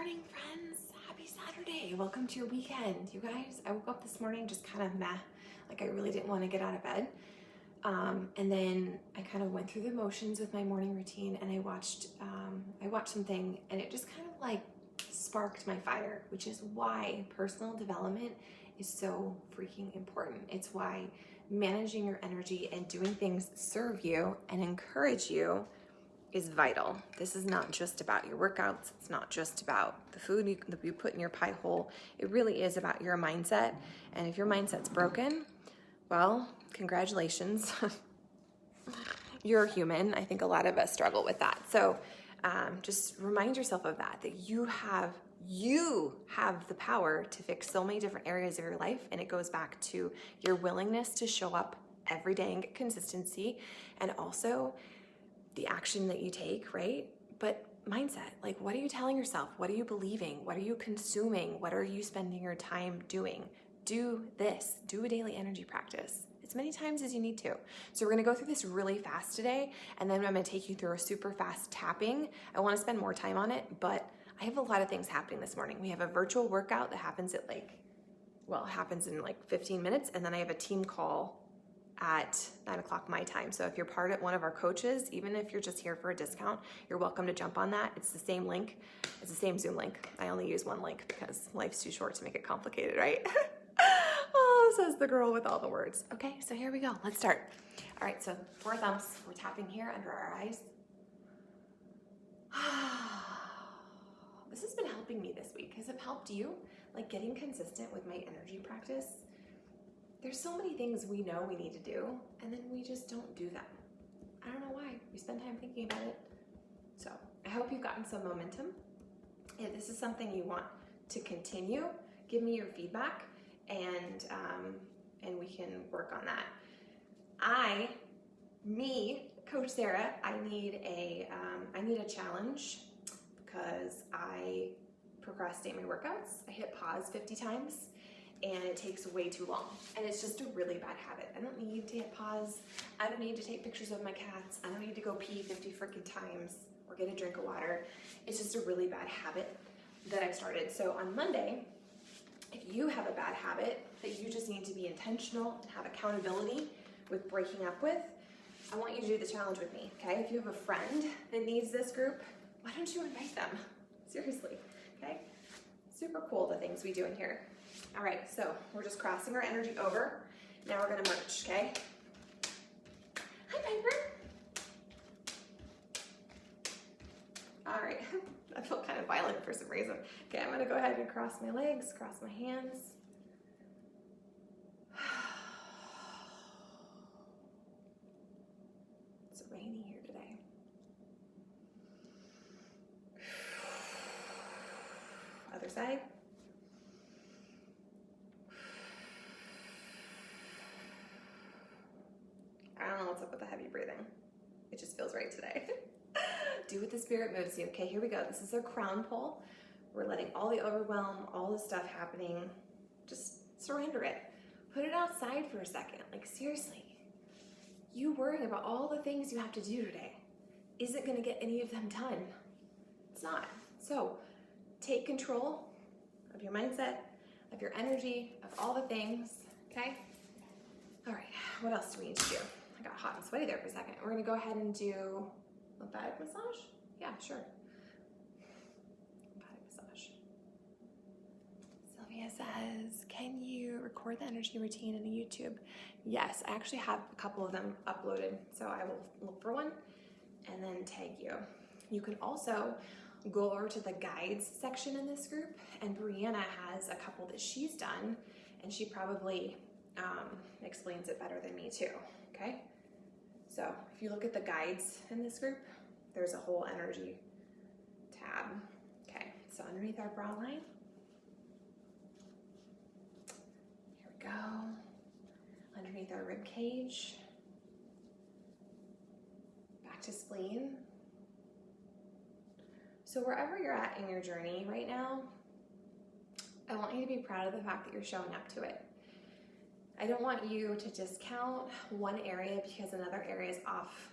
morning, friends. Happy Saturday. Welcome to your weekend. You guys, I woke up this morning just kind of meh. Like I really didn't want to get out of bed. And then I kind of went through the motions with my morning routine, and I watched something, and it just kind of like sparked my fire, which is why personal development is so freaking important. It's why managing your energy and doing things that serve you and encourage you is vital. This is not just about your workouts. It's not just about the food that you put in your pie hole. It really is about your mindset. And if your mindset's broken, well, congratulations. You're human. I think a lot of us struggle with that. So just remind yourself of that you have the power to fix so many different areas of your life. And it goes back to your willingness to show up every day and get consistency, and also the action that you take, right? But mindset, like, what are you telling yourself? What are you believing? What are you consuming? What are you spending your time doing? Do this. Do a daily energy practice as many times as you need to. So we're gonna go through this really fast today, and then I'm gonna take you through a super fast tapping. I wanna spend more time on it, but I have a lot of things happening this morning. We have a virtual workout that happens at happens in like 15 minutes, and then I have a team call at 9 o'clock my time. So if you're part of one of our coaches, even if you're just here for a discount, you're welcome to jump on that. It's the same link. It's the same Zoom link. I only use one link because life's too short to make it complicated, right? Oh, says the girl with all the words. Okay, so here we go. Let's start. All right, so 4 thumbs. We're tapping here under our eyes. This has been helping me this week. Has it helped you? Like getting consistent with my energy practice? There's so many things we know we need to do, and then we just don't do them. I don't know why. We spend time thinking about it. So I hope you've gotten some momentum. If this is something you want to continue, give me your feedback, and we can work on that. Coach Sarah, I need a challenge because I procrastinate my workouts. I hit pause 50 times. And it takes way too long. And it's just a really bad habit. I don't need to hit pause. I don't need to take pictures of my cats. I don't need to go pee 50 freaking times or get a drink of water. It's just a really bad habit that I've started. So on Monday, if you have a bad habit that you just need to be intentional and have accountability with breaking up with, I want you to do the challenge with me, okay? If you have a friend that needs this group, why don't you invite them? Seriously, okay? Super cool, the things we do in here. All right, so we're just crossing our energy over. Now we're gonna march, okay? Hi, Piper. All right, I felt kind of violent for some reason. Okay, I'm gonna go ahead and cross my legs, cross my hands. It's rainy here today. Other side. I don't know what's up with the heavy breathing. It just feels right today. Do what the spirit moves you. Okay, here we go. This is a crown pull. We're letting all the overwhelm, all the stuff happening, just surrender it. Put it outside for a second. Like, seriously, you worrying about all the things you have to do today isn't gonna get any of them done. It's not. So take control of your mindset, of your energy, of all the things, okay? All right, what else do we need to do? I got hot and sweaty there for a second. We're gonna go ahead and do lymphatic massage. Yeah, sure. Lymphatic massage. Sylvia says, can you record the energy routine in YouTube? Yes, I actually have a couple of them uploaded, so I will look for one and then tag you. You can also go over to the guides section in this group, and Brianna has a couple that she's done, and she probably explains it better than me too, okay? So if you look at the guides in this group, there's a whole energy tab. Okay, so underneath our brow line, here we go. Underneath our rib cage, back to spleen. So wherever you're at in your journey right now, I want you to be proud of the fact that you're showing up to it. I don't want you to discount one area because another area is off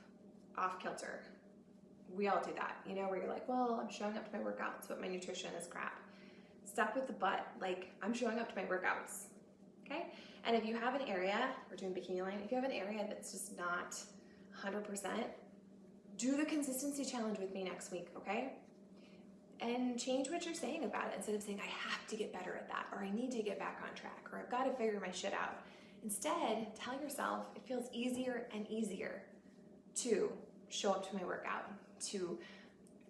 kilter. We all do that, you know, where you're like, well, I'm showing up to my workouts, but my nutrition is crap. Step with the but, like, I'm showing up to my workouts, okay? And if you have an area, we're doing bikini line, if you have an area that's just not 100%, do the consistency challenge with me next week, okay? And change what you're saying about it. Instead of saying, I have to get better at that, or I need to get back on track, or I've got to figure my shit out. Instead, tell yourself it feels easier and easier to show up to my workout, to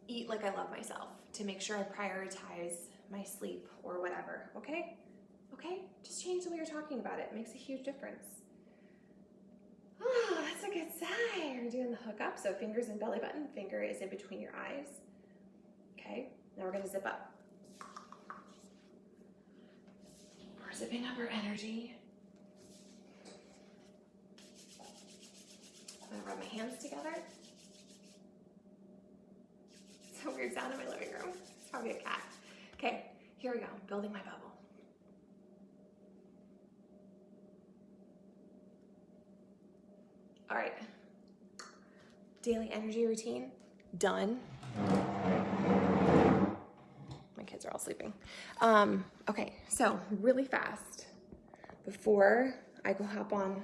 eat like I love myself, to make sure I prioritize my sleep or whatever, okay? Okay? Just change the way you're talking about it. It makes a huge difference. Oh, that's a good sign. We're doing the hook up. So fingers in belly button, finger is in between your eyes. Okay, now we're gonna zip up. We're zipping up our energy. I'm gonna rub my hands together. It's a weird sound in my living room. It's probably a cat. Okay, here we go, building my bubble. All right, daily energy routine, done. My kids are all sleeping. Okay, so really fast, before I go hop on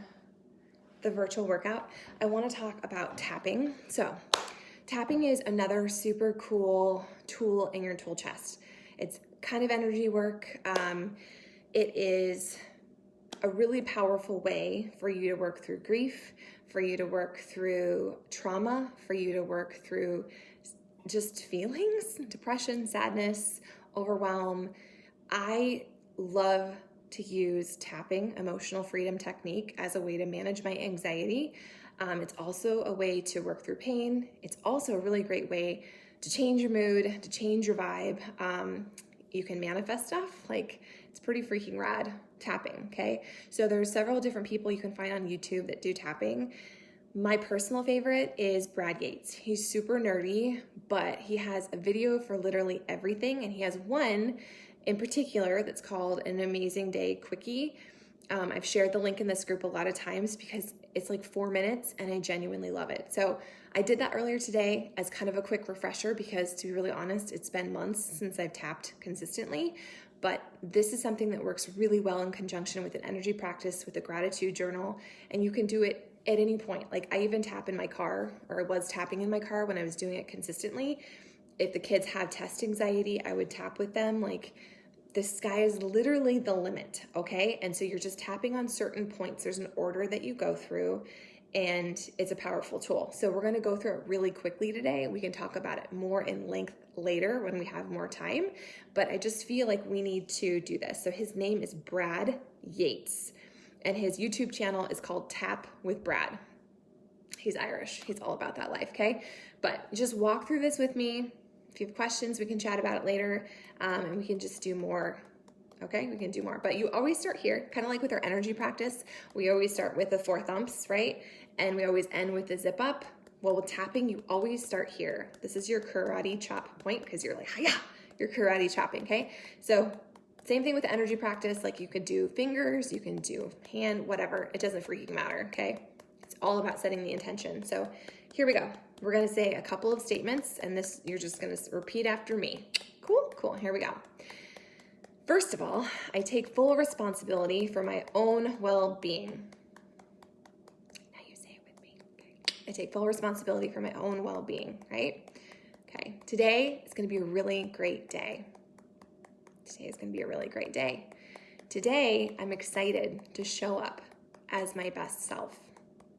the virtual workout, I wanna talk about tapping. So tapping is another super cool tool in your tool chest. It's kind of energy work. It is a really powerful way for you to work through grief, for you to work through trauma, for you to work through just feelings, depression, sadness, overwhelm. I love to use tapping, emotional freedom technique, as a way to manage my anxiety. It's also a way to work through pain. It's also a really great way to change your mood, to change your vibe. You can manifest stuff. Like, it's pretty freaking rad, tapping, okay? So there's several different people you can find on YouTube that do tapping. My personal favorite is Brad Yates. He's super nerdy, but he has a video for literally everything, and he has one in particular that's called An Amazing Day Quickie. I've shared the link in this group a lot of times because it's like 4 minutes and I genuinely love it. So I did that earlier today as kind of a quick refresher because, to be really honest, it's been months since I've tapped consistently. But this is something that works really well in conjunction with an energy practice, with a gratitude journal, and you can do it at any point. Like, I even tap in my car, or I was tapping in my car when I was doing it consistently. If the kids have test anxiety, I would tap with them. Like, the sky is literally the limit, okay? And so you're just tapping on certain points. There's an order that you go through, and it's a powerful tool. So we're gonna go through it really quickly today. We can talk about it more in length later when we have more time, but I just feel like we need to do this. So his name is Brad Yates, and his YouTube channel is called Tap with Brad. He's Irish. He's all about that life, okay? But just walk through this with me. If you have questions, we can chat about it later, and we can just do more, okay? We can do more. But you always start here, kind of like with our energy practice. We always start with the 4 thumps, right? And we always end with the zip up. Well, with tapping, you always start here. This is your karate chop point, because you're like, hiya, you're karate chopping, okay? So same thing with the energy practice. Like, you could do fingers, you can do hand, whatever. It doesn't freaking matter, okay? It's all about setting the intention. So here we go. We're gonna say a couple of statements, and this, you're just gonna repeat after me. Cool, cool, here we go. First of all, I take full responsibility for my own well-being. Now you say it with me, okay? I take full responsibility for my own well-being, right? Okay, today is gonna be a really great day. Today is gonna be a really great day. Today, I'm excited to show up as my best self.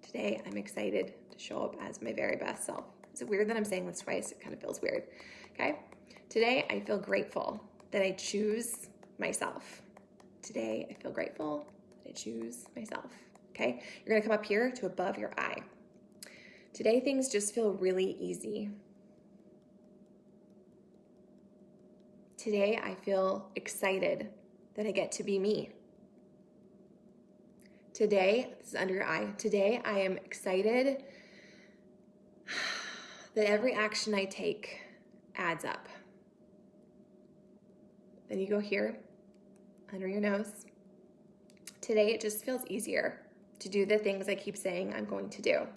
Today, I'm excited to show up as my very best self. Is it weird that I'm saying this twice? It kind of feels weird, okay? Today, I feel grateful that I choose myself. Today, I feel grateful that I choose myself, okay? You're gonna come up here to above your eye. Today, things just feel really easy. Today, I feel excited that I get to be me. Today, this is under your eye. Today, I am excited that every action I take adds up. Then you go here, under your nose. Today, it just feels easier to do the things I keep saying I'm going to do.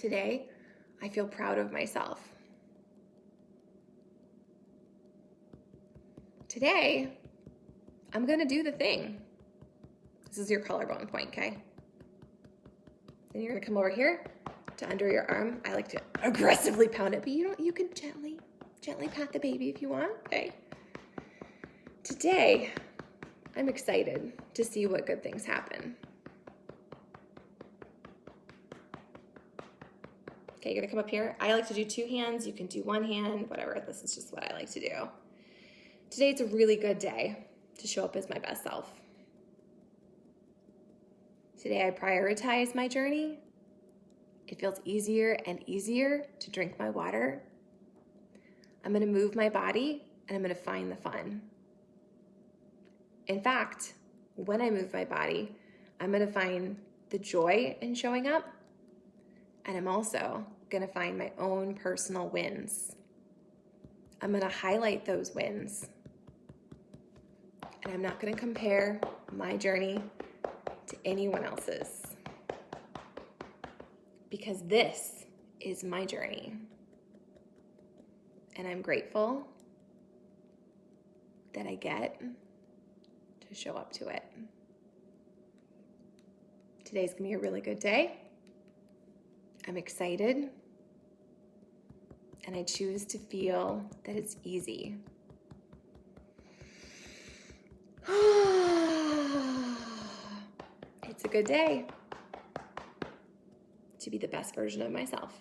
Today, I feel proud of myself. Today, I'm gonna do the thing. This is your collarbone point, okay? Then you're gonna come over here to under your arm. I like to aggressively pound it, but you can gently pat the baby if you want, okay? Today, I'm excited to see what good things happen. Okay, you're gonna come up here. I like to do 2 hands. You can do 1 hand, whatever. This is just what I like to do. Today, it's a really good day to show up as my best self. Today, I prioritize my journey. It feels easier and easier to drink my water. I'm gonna move my body and I'm gonna find the fun. In fact, when I move my body, I'm gonna find the joy in showing up, and I'm also gonna find my own personal wins. I'm gonna highlight those wins, and I'm not gonna compare my journey to anyone else's, because this is my journey, and I'm grateful that I get to show up to it. Today's gonna be a really good day. I'm excited, and I choose to feel that it's easy. It's a good day to be the best version of myself.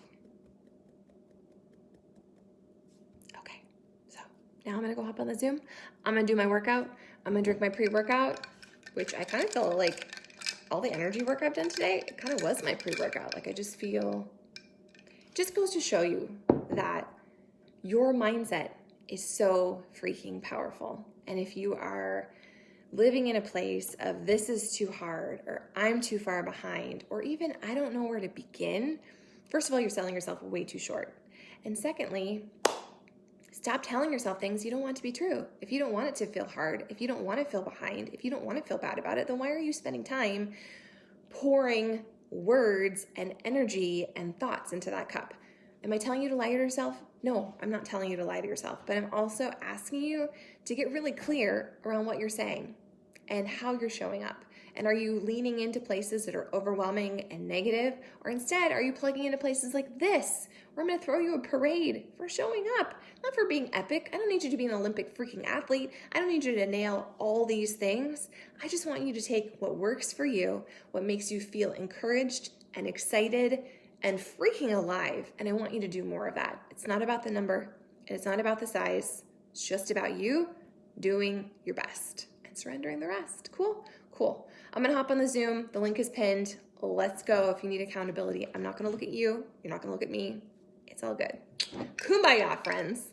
Okay, so now I'm gonna go hop on the Zoom. I'm gonna do my workout. I'm gonna drink my pre-workout, which I kind of feel like all the energy work I've done today, it kind of was my pre-workout. Like I just feel, it just goes to show you that your mindset is so freaking powerful. And if you are living in a place of this is too hard, or I'm too far behind, or even I don't know where to begin, first of all, you're selling yourself way too short. And secondly, stop telling yourself things you don't want to be true. If you don't want it to feel hard, if you don't want to feel behind, if you don't want to feel bad about it, then why are you spending time pouring words and energy and thoughts into that cup? Am I telling you to lie to yourself? No, I'm not telling you to lie to yourself, but I'm also asking you to get really clear around what you're saying and how you're showing up. And are you leaning into places that are overwhelming and negative? Or instead, are you plugging into places like this, where I'm gonna throw you a parade for showing up, not for being epic. I don't need you to be an Olympic freaking athlete. I don't need you to nail all these things. I just want you to take what works for you, what makes you feel encouraged and excited and freaking alive. And I want you to do more of that. It's not about the number, and it's not about the size. It's just about you doing your best and surrendering the rest. Cool? Cool. I'm gonna hop on the Zoom. The link is pinned. Let's go. If you need accountability, I'm not gonna look at you. You're not gonna look at me. It's all good. Kumbaya, friends.